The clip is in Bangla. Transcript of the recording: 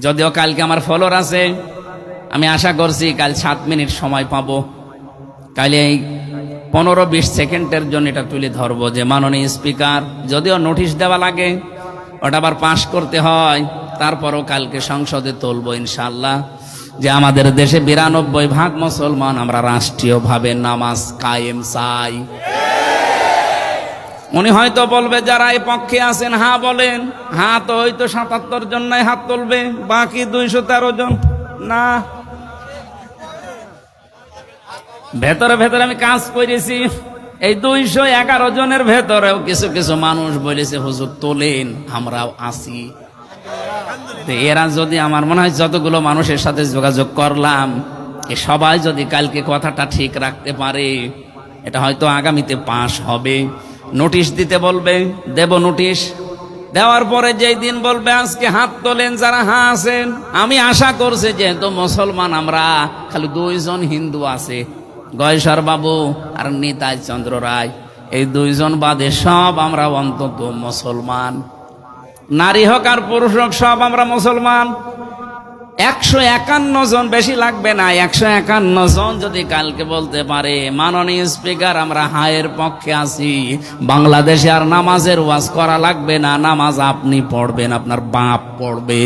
যদিও কালকে আমার ফলোয়ার আছে, আমি আশা করছি কাল 7 মিনিট সময় পাবো। কাল এই 15-20 সেকেন্ডের জন্য এটা তুলে ধরবো যে মাননীয় স্পিকার, যদিও নোটিশ দেওয়া লাগে, ওটা আবার পাশ করতে হয়, তারপরও কালকে সংসদে তুলবো ইনশাআল্লাহ, যে আমাদের দেশে 92% মুসলমান আমরা রাষ্ট্রীয়ভাবে নামাজ কায়েম চাই। উনি হয়তো বলবে যারা এই পক্ষে আছেন হ্যাঁ বলেন, হ্যাঁ তো হয়তো 77 জন নাই হাত তুলবে, বাকি 213 জন না। ভেতরে ভেতরে আমি কাজ করেছি, এই 211 জনের ভেতরেও কিছু কিছু মানুষ বলেছে হুজুর তোলেন, আমরাও আছি। এরা যদি, আমার মনে হয় যতগুলো মানুষের সাথে যোগাযোগ করলাম, এ সবাই যদি কালকে কথাটা ঠিক রাখতে পারে, এটা হয়তো আগামীতে পাশ হবে। নোটিশ দিতে বলবে, দেব নোটিশ। দেওয়ার পরে যেই দিন বলবে আজকে হাত তোলেন যারা হ্যাঁ আছেন, আমি আশা করছি যেহেতু মুসলমান আমরা, খালি 2 জন হিন্দু আছে, গয়েশ্বর বাবু আর নিতাই চন্দ্র রায়, এই 2 জন বাদে সব আমরা অন্তত মুসলমান। নারী হোক আর পুরুষ হোক সব আমরা মুসলমান। 151 জন, বেশি লাগবে না, 151 জন যদি কালকে বলতে পারে মাননীয় স্পিকার আমরা হায়ের পক্ষে আছি, বাংলাদেশে আর নামাজের ওয়াজ করা লাগবে না, নামাজ আপনি পড়বেন, আপনার বাপ পড়বে।